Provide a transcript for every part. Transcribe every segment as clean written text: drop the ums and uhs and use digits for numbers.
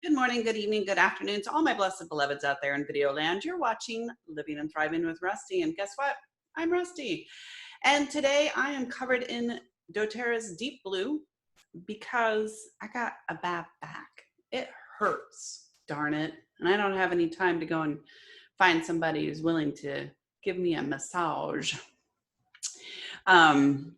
Good morning, good evening, good afternoon to all my blessed beloveds out there in video land. You're watching Living and Thriving with Rusty, and guess what? I'm Rusty. And today I am covered in doTERRA's deep blue because I got a bad back. It hurts, darn it. And I don't have any time to go and find somebody who's willing to give me a massage.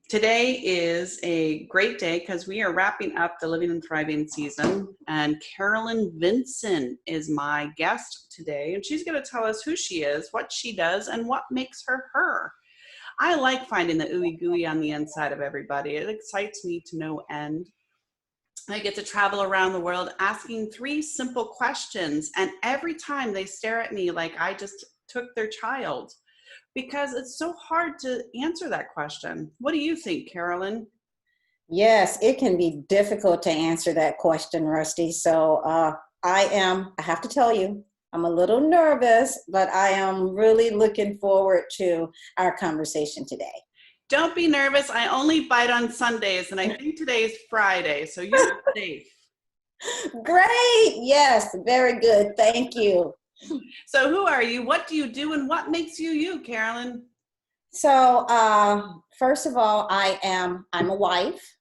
Today is a great day because we are wrapping up the Living and Thriving season, and Carolyn Vincent is my guest today, and she's going to tell us who she is, what she does, and what makes her her. I like finding the ooey gooey on the inside of everybody. It excites me to no end. I get to travel around the world asking 3 simple questions, and every time they stare at me like I just took their child, because it's so hard to answer that question. What do you think, Carolyn? Yes, it can be difficult to answer that question, Rusty. So I have to tell you, I'm a little nervous, but I am really looking forward to our conversation today. Don't be nervous. I only bite on Sundays, and I think today is Friday, so you're safe. Great. Yes, very good. Thank you. So who are you? What do you do? And what makes you you, Carolyn? So first of all, I'm a wife.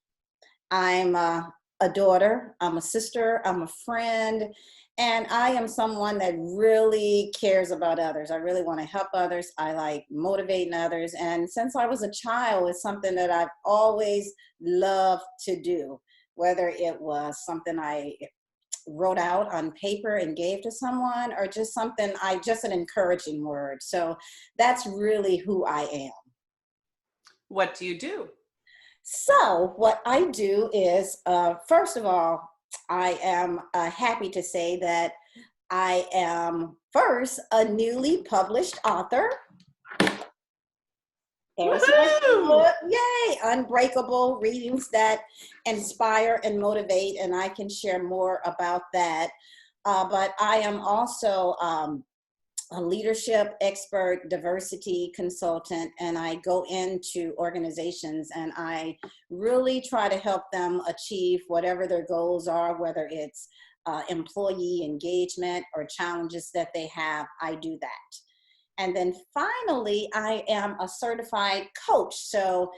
I'm a daughter. I'm a sister. I'm a friend. And I am someone that really cares about others. I really want to help others. I like motivating others. And since I was a child, it's something that I've always loved to do, whether it was something I wrote out on paper and gave to someone, or just just an encouraging word. So that's really who I am. What do you do? So what I do is, first of all, I am happy to say that I am first a newly published author. There's my book. Yay! Unbreakable, readings that inspire and motivate, and I can share more about that. But I am also a leadership expert, diversity consultant, and I go into organizations and I really try to help them achieve whatever their goals are, whether it's employee engagement or challenges that they have. I do that. And then finally, I am a certified coach. So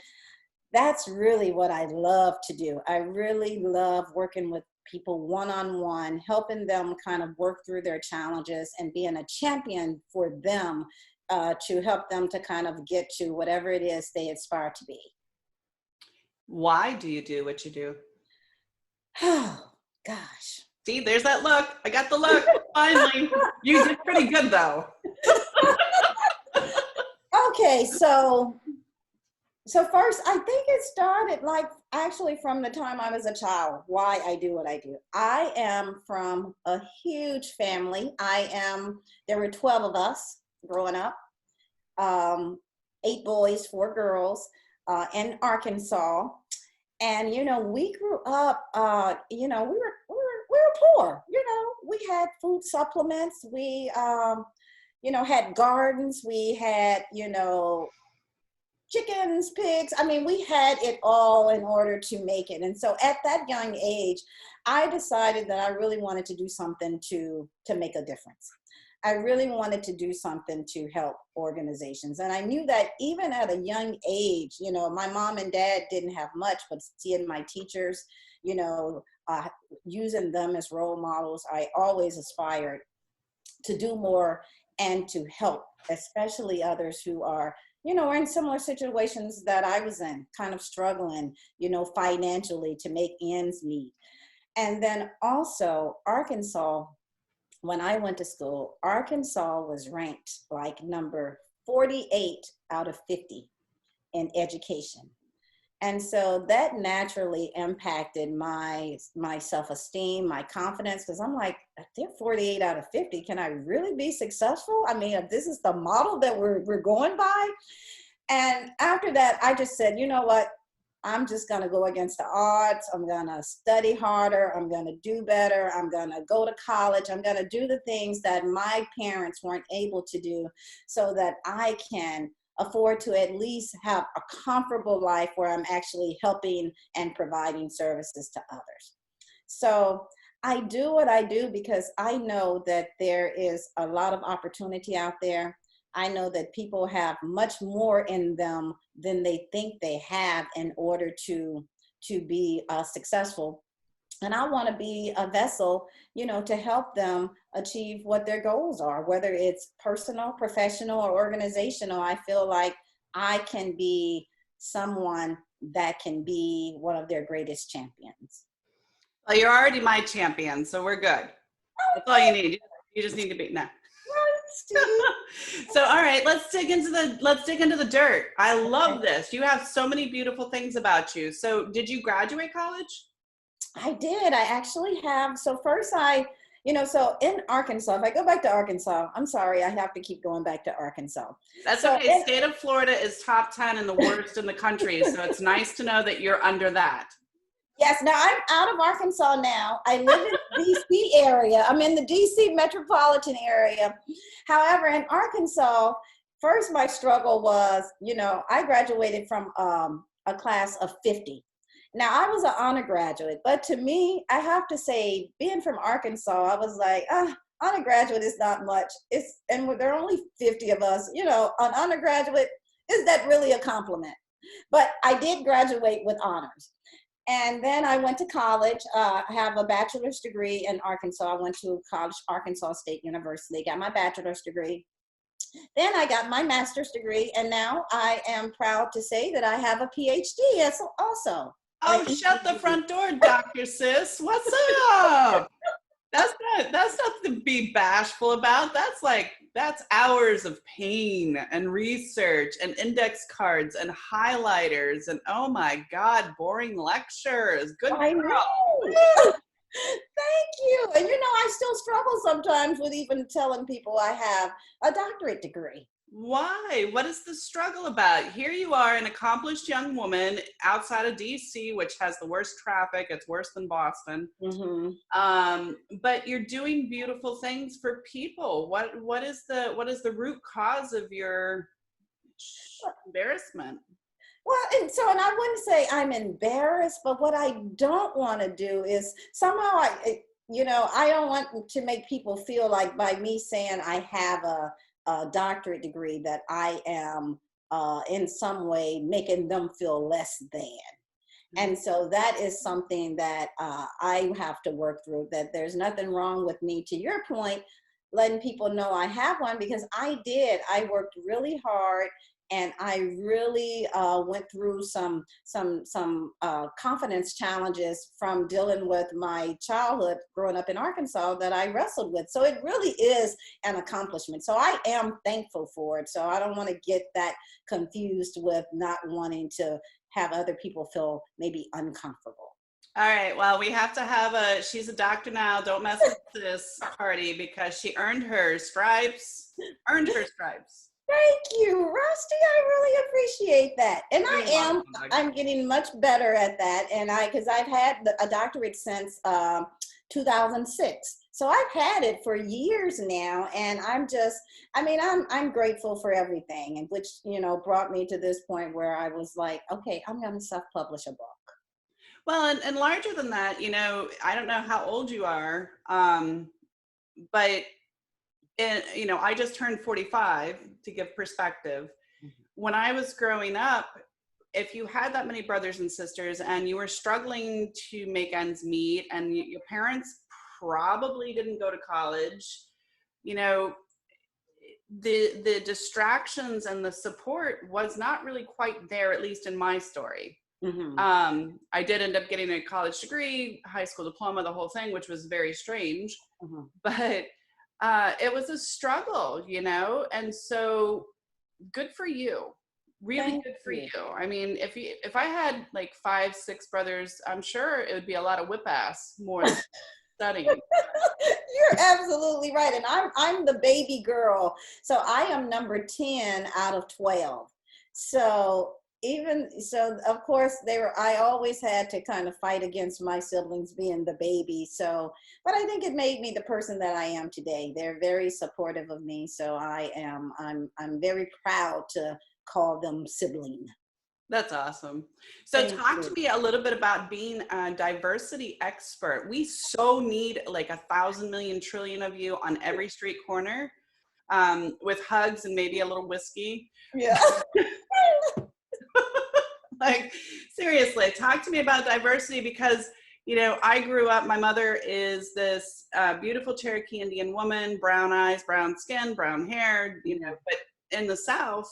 that's really what I love to do. I really love working with people one-on-one, helping them kind of work through their challenges and being a champion for them to help them to kind of get to whatever it is they aspire to be. Why do you do what you do? Oh, gosh. See, there's that look. I got the look. Finally. You did pretty good, though. Okay, so first, I think it started actually from the time I was a child, why I do what I do. I am from a huge family. There were 12 of us growing up, 8 boys, 4 girls in Arkansas. And, we grew up, we were poor, we had food supplements. We, had gardens. We had, chickens, pigs. I mean, we had it all in order to make it. And so at that young age, I decided that I really wanted to do something to make a difference. I really wanted to do something to help organizations. And I knew that even at a young age, my mom and dad didn't have much, but seeing my teachers, using them as role models, I always aspired to do more and to help, especially others who are are in similar situations that I was in, kind of struggling, financially to make ends meet. And then also Arkansas, when I went to school, Arkansas was ranked like number 48 out of 50 in education. And so that naturally impacted my self-esteem, my confidence, because I'm like, they're 48 out of 50. Can I really be successful? I mean, if this is the model that we're going by. And after that, I just said, you know what? I'm just going to go against the odds. I'm going to study harder. I'm going to do better. I'm going to go to college. I'm going to do the things that my parents weren't able to do so that I can afford to at least have a comfortable life where I'm actually helping and providing services to others. So I do what I do because I know that there is a lot of opportunity out there. I know that people have much more in them than they think they have in order to be successful. And I want to be a vessel, to help them achieve what their goals are, whether it's personal, professional, or organizational. I feel like I can be someone that can be one of their greatest champions. Well, you're already my champion, so we're good. That's all you need. You just need to be no. So, all right, let's dig into the dirt. I love this. You have so many beautiful things about you. So, did you graduate college? I did. I actually have. So first so in Arkansas, if I go back to Arkansas, I'm sorry, I have to keep going back to Arkansas. That's okay. State of Florida is top 10 and the worst in the country. So it's nice to know that you're under that. Yes, now I'm out of Arkansas now. I live in the DC area. I'm in the DC metropolitan area. However, in Arkansas, first my struggle was, I graduated from a class of 50. Now I was an honor graduate, but to me, I have to say, being from Arkansas, I was like, honor graduate is not much. And there are only 50 of us, an undergraduate, is that really a compliment? But I did graduate with honors. And then I went to college. I have a bachelor's degree in Arkansas. I went to college, Arkansas State University, got my bachelor's degree. Then I got my master's degree, and now I am proud to say that I have a PhD also. Oh, shut the front door, Dr. Sis. What's up? That's not to be bashful about. That's hours of pain and research and index cards and highlighters and oh my God, boring lectures. Good girl. I know. Thank you. And I still struggle sometimes with even telling people I have a doctorate degree. Why? What is the struggle about? Here you are, an accomplished young woman outside of DC, which has the worst traffic. It's worse than Boston. Mm-hmm. But you're doing beautiful things for people. What is the root cause of your embarrassment? Well, and I wouldn't say I'm embarrassed, but what I don't want to do is somehow I don't want to make people feel like by me saying I have a doctorate degree that I am in some way making them feel less than. And so that is something that I have to work through, that there's nothing wrong with me, to your point, letting people know I have one, because I worked really hard. And I really went through some confidence challenges from dealing with my childhood growing up in Arkansas that I wrestled with. So it really is an accomplishment. So I am thankful for it. So I don't want to get that confused with not wanting to have other people feel maybe uncomfortable. All right. Well, we have to she's a doctor now. Don't mess with this party because she earned her stripes. Thank you, Rusty. I really appreciate that. And I'm getting much better at that. And because I've had a doctorate since 2006. So I've had it for years now. And I'm grateful for everything, and which, brought me to this point where I was like, okay, I'm going to self-publish a book. Well, and larger than that, I don't know how old you are, but I just turned 45 to give perspective. When I was growing up, if you had that many brothers and sisters and you were struggling to make ends meet and your parents probably didn't go to college, the distractions and the support was not really quite there, at least in my story. Mm-hmm. I did end up getting a college degree, high school diploma, the whole thing, which was very strange. Mm-hmm. But it was a struggle, and so good for you. Really good for you. I mean, if I had like 5, 6 brothers, I'm sure it would be a lot of whip ass more than studying. You're absolutely right. And I'm the baby girl. So I am number 10 out of 12. So of course I always had to kind of fight against my siblings being the baby. So, but I think it made me the person that I am today. They're very supportive of me. So I'm very proud to call them sibling. That's awesome. So Thank talk to you. me a little bit about being a diversity expert. We so need like 1,000 million trillion of you on every street corner, with hugs and maybe a little whiskey. Yeah. Like, seriously, talk to me about diversity because, you know, I grew up, my mother is this beautiful Cherokee Indian woman, brown eyes, brown skin, brown hair, you know, but in the South,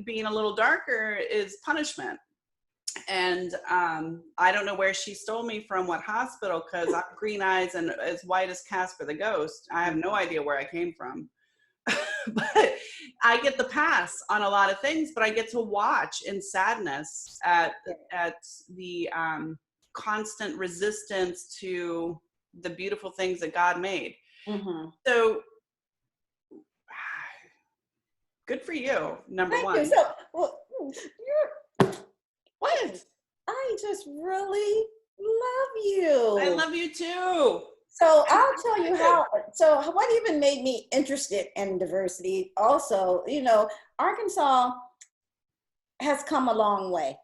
being a little darker is punishment. And I don't know where she stole me from, what hospital, because I'm green eyes and as white as Casper the Ghost. I have no idea where I came from. But I get the pass on a lot of things, but I get to watch in sadness at the constant resistance to the beautiful things that God made. Mm-hmm. So good for you, number Thank one. you. So, well, you're, What? I just really love you. I love you too. So I'll tell you how, so what even made me interested in diversity also, you know, Arkansas has come a long way.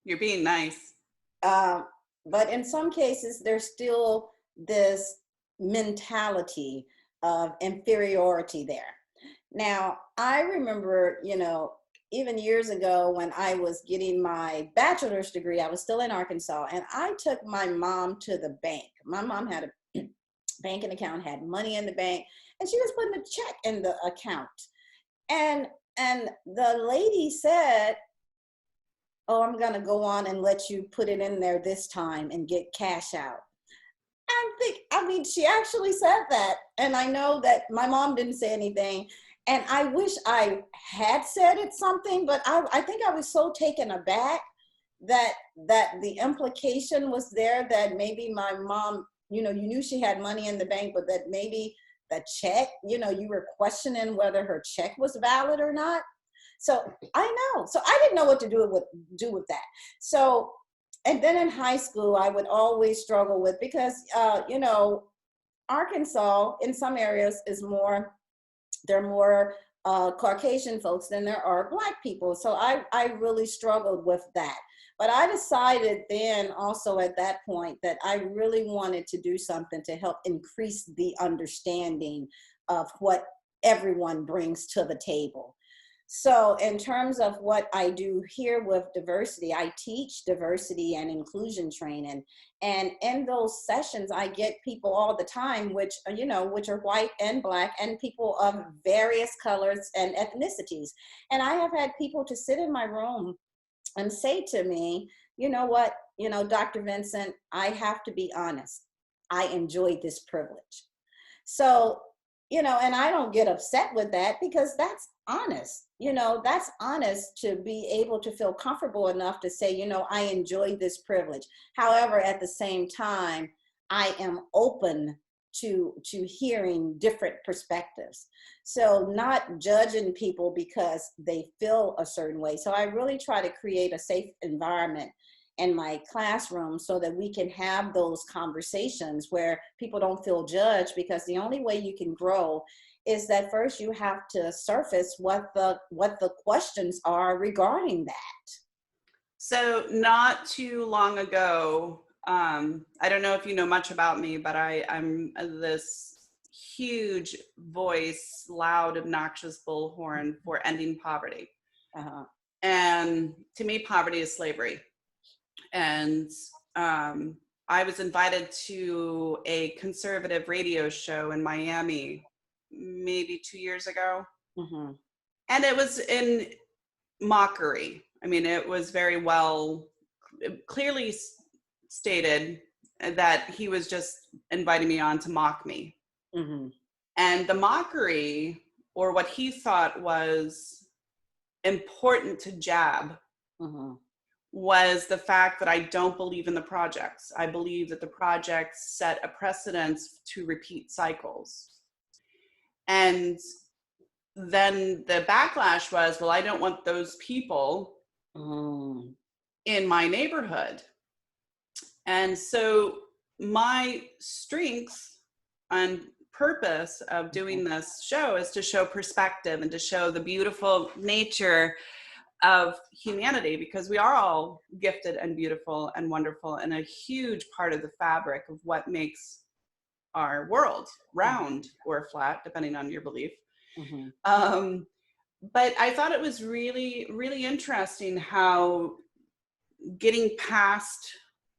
You're being nice. But in some cases, there's still this mentality of inferiority there. Now, I remember, you know, even years ago when I was getting my bachelor's degree, I was still in Arkansas, and I took my mom to the bank. My mom had a banking account, had money in the bank, and she was putting a check in the account. And the lady said, "Oh, I'm gonna go on and let you put it in there this time and get cash out." I mean, she actually said that. And I know that my mom didn't say anything. And I wish I had said it something, but I think I was so taken aback that the implication was there that maybe my mom, you know, you knew she had money in the bank, but that maybe the check, you know, you were questioning whether her check was valid or not. So I know. So I didn't know what to do with that. So, and then in high school, I would always struggle with, because, you know, Arkansas in some areas is more, there are more Caucasian folks than there are Black people. So I really struggled with that. But I decided then also at that point that I really wanted to do something to help increase the understanding of what everyone brings to the table. So in terms of what I do here with diversity, I teach diversity and inclusion training. And in those sessions, I get people all the time, which, you know, which are white and Black and people of various colors and ethnicities. And I have had people to sit in my room and say to me, "You know what, you know, Dr. Vincent, I have to be honest. I enjoyed this privilege." So, you know, and I don't get upset with that, because that's honest. You know, that's honest to be able to feel comfortable enough to say, you know, I enjoyed this privilege. However, at the same time, I am open to hearing different perspectives. So not judging people because they feel a certain way. So I really try to create a safe environment in my classroom so that we can have those conversations where people don't feel judged, because the only way you can grow is that first you have to surface what the questions are regarding that. So not too long ago, I don't know if you know much about me, but I'm this huge voice, loud, obnoxious bullhorn for ending poverty. Uh-huh. And to me, poverty is slavery. And I was invited to a conservative radio show in Miami maybe 2 years ago. Mm-hmm. And it was in mockery. I mean, it was very well, clearly stated that he was just inviting me on to mock me. Mm-hmm. And the mockery, or what he thought was important to jab, Mm-hmm. was the fact that I don't believe in the projects. I believe that the projects set a precedence to repeat cycles. And then the backlash was, well, I don't want those people in my neighborhood. And so my strength and purpose of doing this show is to show perspective and to show the beautiful nature of humanity, because we are all gifted and beautiful and wonderful and a huge part of the fabric of what makes our world round or flat, depending on your belief. But I thought it was really, really interesting how getting past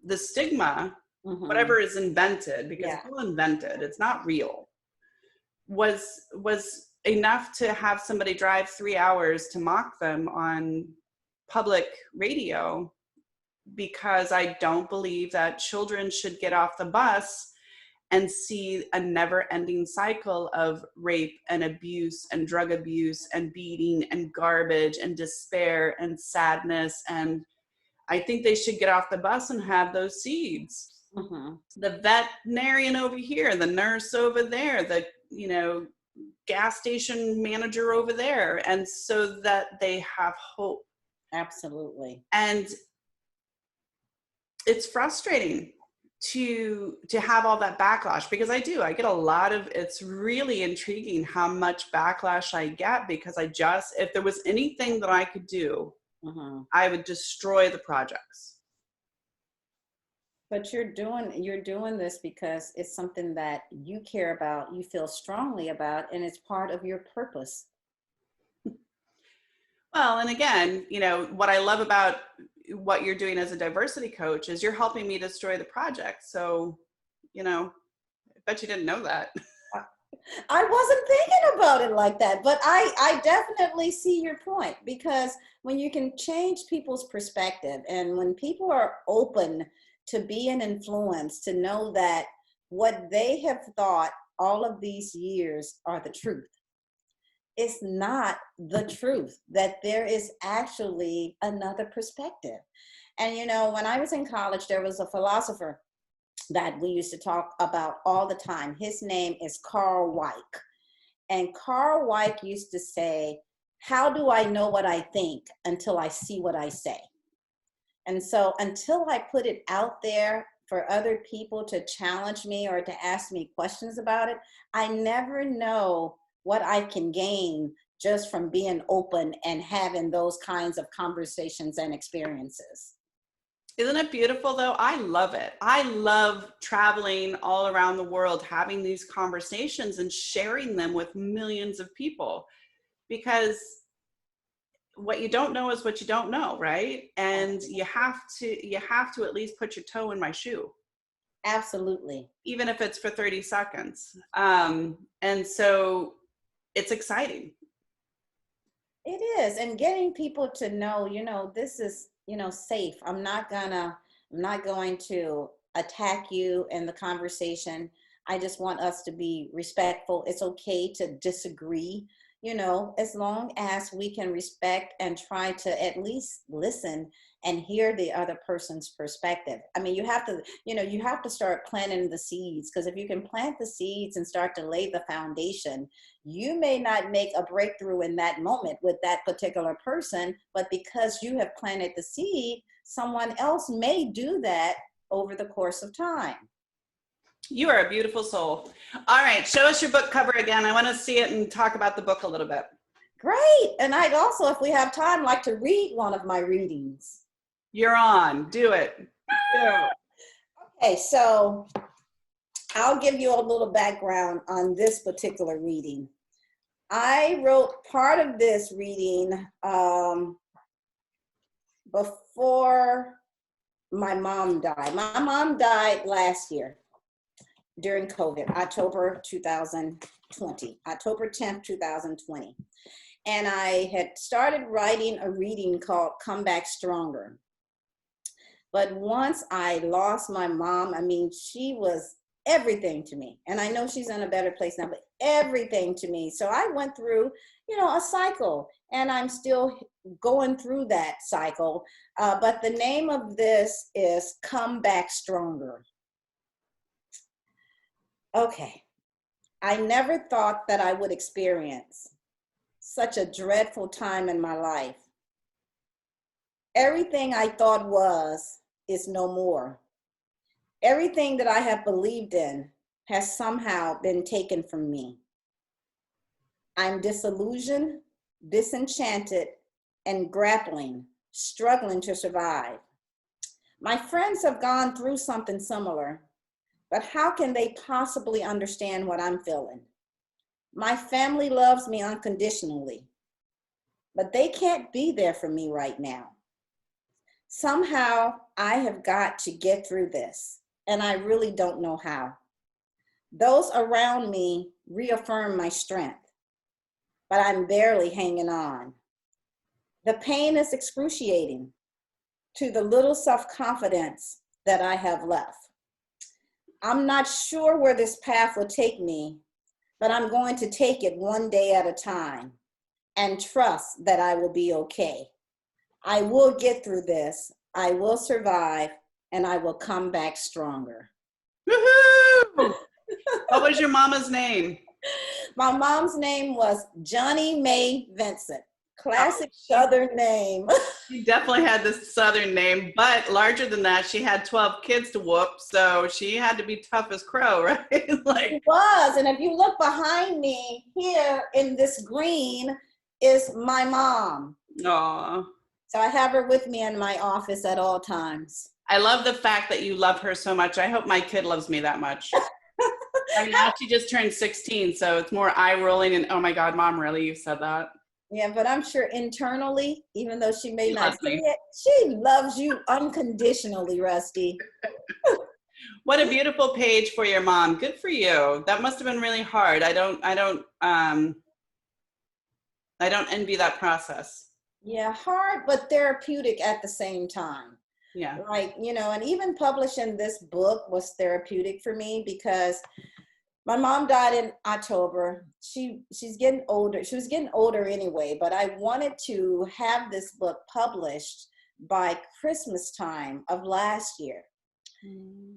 the stigma, whatever is invented, because it's all invented, it's not real, was enough to have somebody drive 3 hours to mock them on public radio, because I don't believe that children should get off the bus and see a never-ending cycle of rape and abuse and drug abuse and beating and garbage and despair and sadness. And I think they should get off the bus and have those seeds. The veterinarian over here, the nurse over there, the, you know, gas station manager over there, and so that they have hope. Absolutely. And it's frustrating to have all that backlash, because I get a lot of, it's really intriguing how much backlash I get, because if there was anything that I could do, I would destroy the projects. But you're doing this because it's something that you care about, you feel strongly about, and it's part of your purpose. Well, and again, you know, what I love about what you're doing as a diversity coach is you're helping me destroy the project. So, you know, I bet you didn't know that. I wasn't thinking about it like that, but I definitely see your point, because when you can change people's perspective, and when people are open to be an influence, to know that what they have thought all of these years are the truth. It's not the truth, that there is actually another perspective. And, you know, when I was in college, there was a philosopher that we used to talk about all the time. His name is Carl Weick. And Carl Weick used to say, how do I know what I think until I see what I say? And so until I put it out there for other people to challenge me or to ask me questions about it, I never know what I can gain just from being open and having those kinds of conversations and experiences. Isn't it beautiful though? I love it. I love traveling all around the world, having these conversations and sharing them with millions of people, because what you don't know is what you don't know, right? And you have to at least put your toe in my shoe. Absolutely. Even if it's for 30 seconds. And so it's exciting. It is. And getting people to know, you know, this is, you know, safe. I'm not going to attack you in the conversation. I just want us to be respectful. It's okay to disagree, you know, as long as we can respect and try to at least listen and hear the other person's perspective. I mean, you have to start planting the seeds, because if you can plant the seeds and start to lay the foundation, you may not make a breakthrough in that moment with that particular person, but because you have planted the seed, someone else may do that over the course of time. You are a beautiful soul. All right, show us your book cover again. I want to see it and talk about the book a little bit. Great. And I'd also, if we have time, like to read one of my readings. You're on. Do it. Yeah. Okay, so I'll give you a little background on this particular reading. I wrote part of this reading before my mom died. My mom died last year during COVID, October 2020, October 10th, 2020. And I had started writing a reading called Come Back Stronger. But once I lost my mom, I mean, she was everything to me. And I know she's in a better place now, but everything to me. So I went through, you know, a cycle, and I'm still going through that cycle. But the name of this is Come Back Stronger. Okay. I never thought that I would experience such a dreadful time in my life. Everything I thought was is no more. Everything that I have believed in has somehow been taken from me. I'm disillusioned, disenchanted, and grappling, struggling to survive. My friends have gone through something similar, but how can they possibly understand what I'm feeling? My family loves me unconditionally, but they can't be there for me right now. Somehow I have got to get through this, and I really don't know how. Those around me reaffirm my strength, but I'm barely hanging on. The pain is excruciating to the little self-confidence that I have left. I'm not sure where this path will take me, but I'm going to take it one day at a time and trust that I will be okay. I will get through this. I will survive, and I will come back stronger. Woohoo! What was your mama's name? My mom's name was Johnny Mae Vincent. Classic Southern name. She definitely had this Southern name, but larger than that, she had 12 kids to whoop, so she had to be tough as crow, right? It was, and if you look behind me here in this green is my mom. Aw. So I have her with me in my office at all times. I love the fact that you love her so much. I hope my kid loves me that much. I mean, now she just turned 16, so it's more eye rolling and, oh my God, Mom, really? You said that? Yeah, but I'm sure internally, even though she may not say me. it, she loves you unconditionally, Rustie. What a beautiful page for your mom. Good for you. That must have been really hard. I don't envy that process. Yeah, hard, but therapeutic at the same time. Yeah. Like, and even publishing this book was therapeutic for me because my mom died in October. She's getting older. She was getting older anyway, but I wanted to have this book published by Christmas time of last year.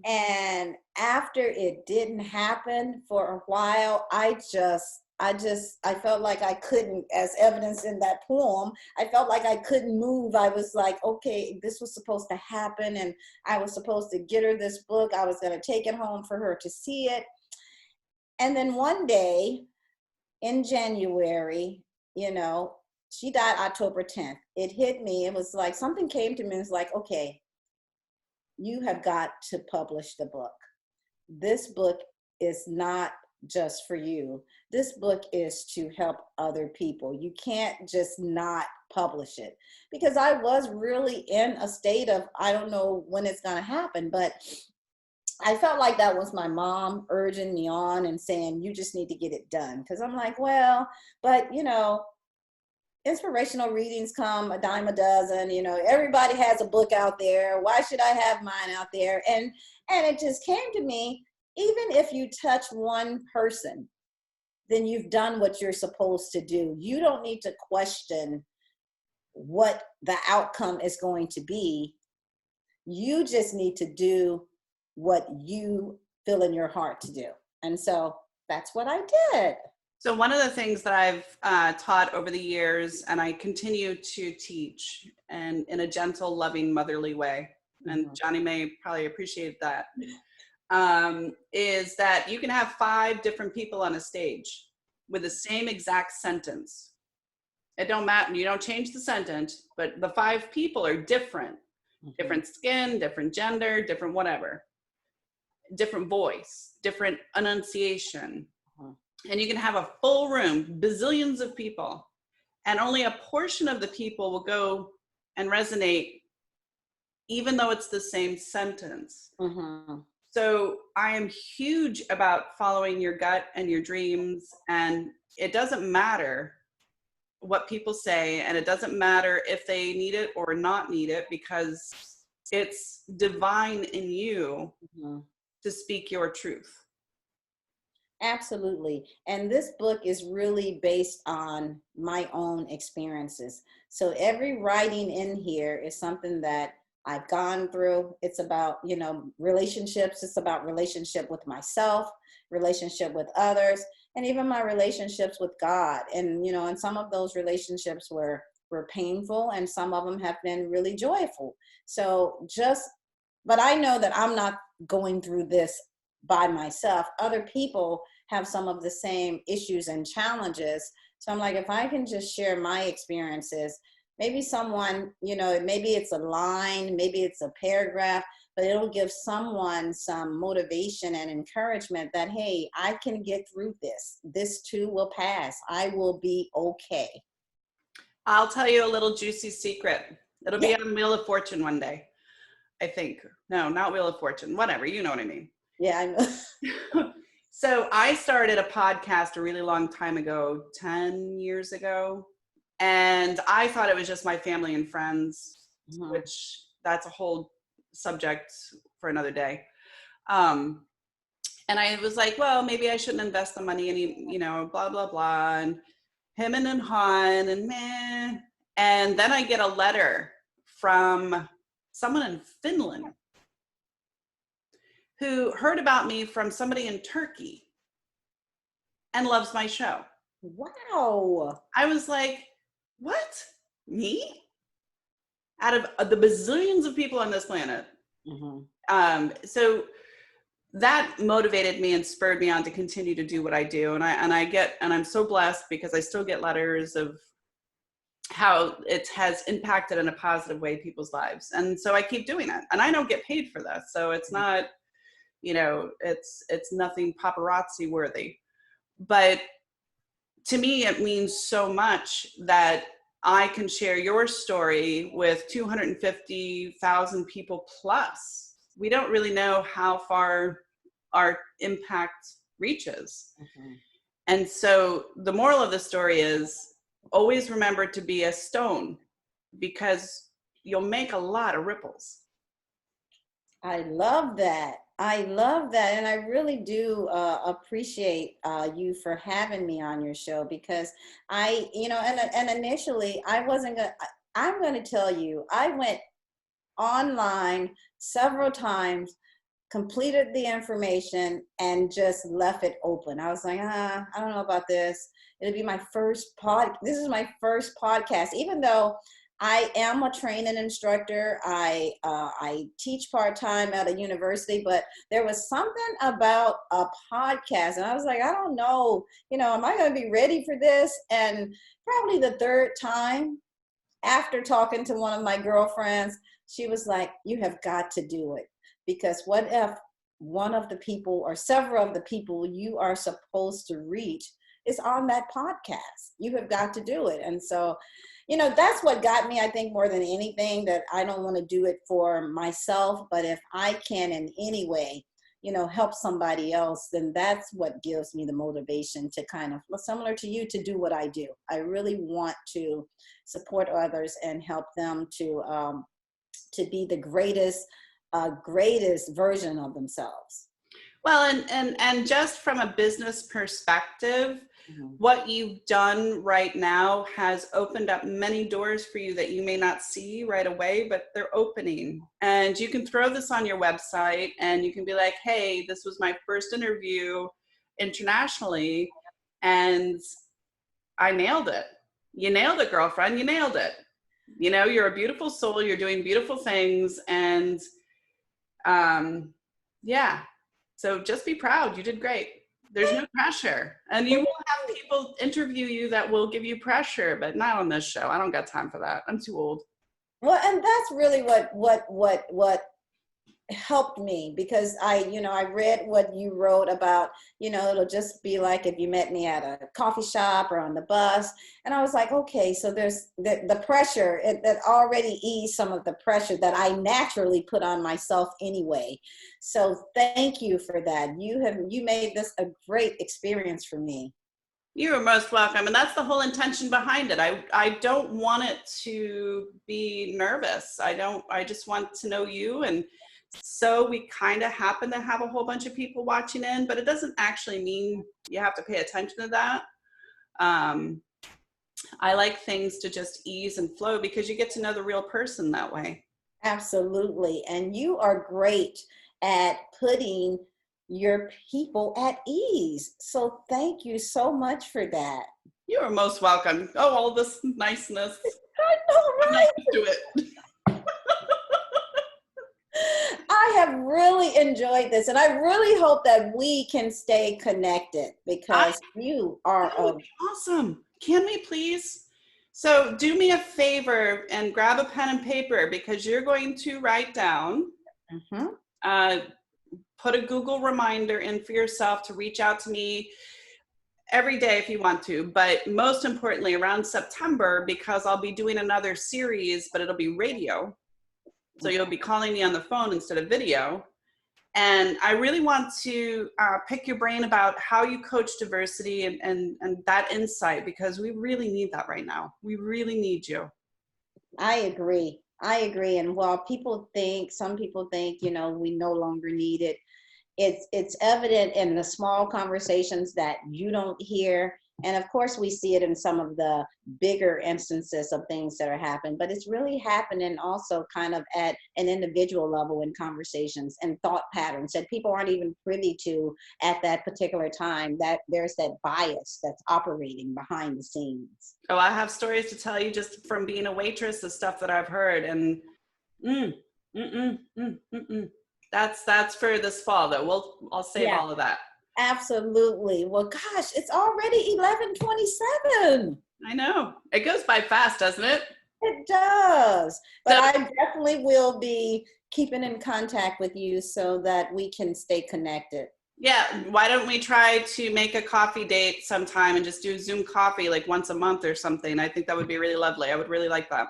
And after it didn't happen for a while, I felt like I couldn't, as evidenced in that poem, I felt like I couldn't move. I was like, okay, this was supposed to happen, and I was supposed to get her this book. I was going to take it home for her to see it. And then one day in January, she died October 10th. It hit me. It was like something came to me and was like, okay, you have got to publish the book. This book is not just for you. This book is to help other people. You can't just not publish it, because I was really in a state of, I don't know when it's going to happen, but I felt like that was my mom urging me on and saying, you just need to get it done. Because I'm like, well, but inspirational readings come a dime a dozen. Everybody has a book out there. Why should I have mine out there? And it just came to me, even if you touch one person, then you've done what you're supposed to do. You don't need to question what the outcome is going to be. You just need to do what you feel in your heart to do. And so that's what I did. So one of the things that I've taught over the years, and I continue to teach, and in a gentle, loving, motherly way, and Johnny Mae probably appreciated that, is that you can have 5 different people on a stage with the same exact sentence. It don't matter. You don't change the sentence, but the 5 people are different. Different skin, different gender, different whatever. Different voice, different enunciation. And you can have a full room, bazillions of people, and only a portion of the people will go and resonate, even though it's the same sentence. So I am huge about following your gut and your dreams, and it doesn't matter what people say, and it doesn't matter if they need it or not need it, because it's divine in you to speak your truth. Absolutely. And this book is really based on my own experiences. So every writing in here is something that I've gone through. It's about, relationships. It's about relationship with myself, relationship with others, and even my relationships with God. And, and some of those relationships were painful, and some of them have been really joyful. But I know that I'm not going through this by myself. Other people have some of the same issues and challenges. So I'm like, if I can just share my experiences, maybe someone, maybe it's a line, maybe it's a paragraph, but it'll give someone some motivation and encouragement that, hey, I can get through this. This too will pass. I will be okay. I'll tell you a little juicy secret. It'll be Yeah. on Wheel of Fortune one day, I think. No, not Wheel of Fortune. Whatever, you know what I mean. Yeah, I know. So I started a podcast a really long time ago, 10 years ago. And I thought it was just my family and friends, which that's a whole subject for another day. And I was like, well, maybe I shouldn't invest the money any, blah, blah, blah. And him and Han and meh. And then I get a letter from someone in Finland who heard about me from somebody in Turkey and loves my show. Wow. I was like, what? Me? Out of the bazillions of people on this planet. So that motivated me and spurred me on to continue to do what I do. And I'm so blessed because I still get letters of how it has impacted in a positive way people's lives. And so I keep doing it, and I don't get paid for this. So it's not, it's nothing paparazzi worthy, but to me, it means so much that I can share your story with 250,000 people plus. We don't really know how far our impact reaches. And so the moral of the story is always remember to be a stone, because you'll make a lot of ripples. I love that. I love that. And I really do appreciate you for having me on your show, because and initially I'm going to tell you, I went online several times, completed the information, and just left it open. I was like, I don't know about this. It'll be my first this is my first podcast, even though I am a training instructor. I teach part-time at a university, but there was something about a podcast, and I was like, I don't know, am I going to be ready for this? And probably the third time, after talking to one of my girlfriends, she was like, you have got to do it, because what if one of the people or several of the people you are supposed to reach is on that podcast? You have got to do it. And so, that's what got me, I think, more than anything, that I don't want to do it for myself, but if I can in any way, help somebody else, then that's what gives me the motivation to kind of, similar to you, to do what I do. I really want to support others and help them to be the greatest version of themselves. Well, and just from a business perspective, what you've done right now has opened up many doors for you that you may not see right away, but they're opening. And you can throw this on your website, and you can be like, hey, this was my first interview internationally, and I nailed it. You nailed it, girlfriend. You nailed it. You're a beautiful soul. You're doing beautiful things. And yeah. So just be proud. You did great. There's no pressure. And you will have people interview you that will give you pressure, but not on this show. I don't got time for that. I'm too old. Well, and that's really what helped me, because I read what you wrote about, it'll just be like if you met me at a coffee shop or on the bus. And I was like, okay, so there's the pressure that already eased some of the pressure that I naturally put on myself anyway. So thank you for that. You made this a great experience for me. You are most welcome. And that's the whole intention behind it. I don't want it to be nervous. I just want to know you. And so we kind of happen to have a whole bunch of people watching in, but it doesn't actually mean you have to pay attention to that. I like things to just ease and flow, because you get to know the real person that way. Absolutely. And you are great at putting your people at ease. So thank you so much for that. You are most welcome. Oh, all this niceness. I know, right? I'm used to it. I have really enjoyed this, and I really hope that we can stay connected, because you are awesome. Can we please So do me a favor and grab a pen and paper because you're going to write down, put a Google reminder in for yourself to reach out to me every day if you want to, but most importantly around September, because I'll be doing another series, but it'll be radio. So you'll be calling me on the phone instead of video. And I really want to pick your brain about how you coach diversity and that insight, because we really need that right now. We really need you. I agree. I agree. And while some people think, we no longer need it, it's evident in the small conversations that you don't hear. And of course, we see it in some of the bigger instances of things that are happening, but it's really happening also kind of at an individual level in conversations and thought patterns that people aren't even privy to at that particular time, that there's that bias that's operating behind the scenes. Oh, I have stories to tell you just from being a waitress, the stuff that I've heard. And that's for this fall though. I'll save all of that. Absolutely. Well, gosh, it's already 11:27. I know. It goes by fast, doesn't it? It does. But I definitely will be keeping in contact with you so that we can stay connected. Yeah. Why don't we try to make a coffee date sometime and just do Zoom coffee like once a month or something? I think that would be really lovely. I would really like that.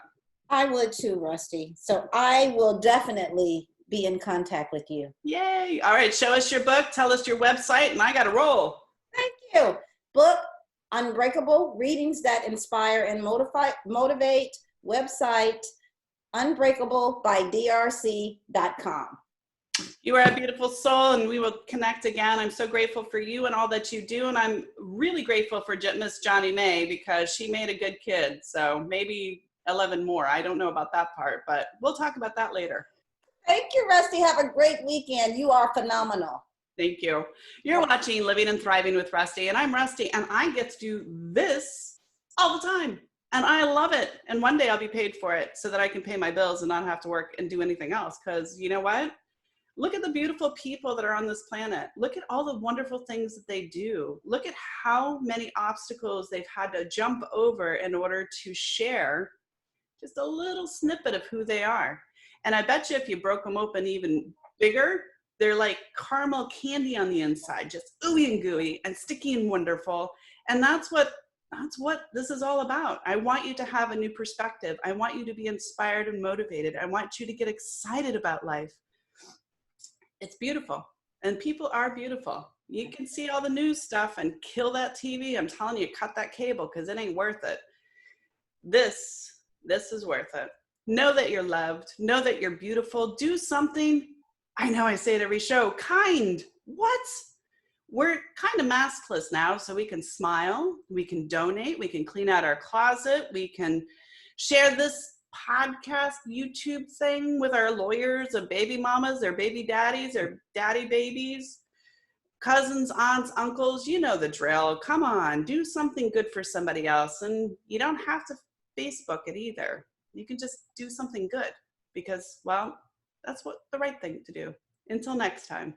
I would too, Rusty. So I will definitely be in contact with you. Yay. All right. Show us your book. Tell us your website, and I got to roll. Thank you. Book, Unbreakable, Readings That Inspire and Motivate. Website, Unbreakable by drc.com. You are a beautiful soul, and we will connect again. I'm so grateful for you and all that you do. And I'm really grateful for Miss Johnny Mae because she made a good kid. So maybe 11 more. I don't know about that part, but we'll talk about that later. Thank you, Rusty. Have a great weekend. You are phenomenal. Thank you. You're watching Living and Thriving with Rusty, and I'm Rusty, and I get to do this all the time, and I love it. And one day I'll be paid for it so that I can pay my bills and not have to work and do anything else, because you know what? Look at the beautiful people that are on this planet. Look at all the wonderful things that they do. Look at how many obstacles they've had to jump over in order to share just a little snippet of who they are. And I bet you if you broke them open even bigger, they're like caramel candy on the inside, just ooey and gooey and sticky and wonderful. And that's what this is all about. I want you to have a new perspective. I want you to be inspired and motivated. I want you to get excited about life. It's beautiful. And people are beautiful. You can see all the news stuff and kill that TV. I'm telling you, cut that cable because it ain't worth it. This is worth it. Know that you're loved. Know that you're beautiful. Do something. I know I say it every show. Kind. What? We're kind of maskless now, so we can smile. We can donate. We can clean out our closet. We can share this podcast, YouTube thing with our lawyers or baby mamas or baby daddies or daddy babies, cousins, aunts, uncles. You know the drill. Come on. Do something good for somebody else. And you don't have to Facebook it either. You can just do something good because, well, that's what the right thing to do. Until next time.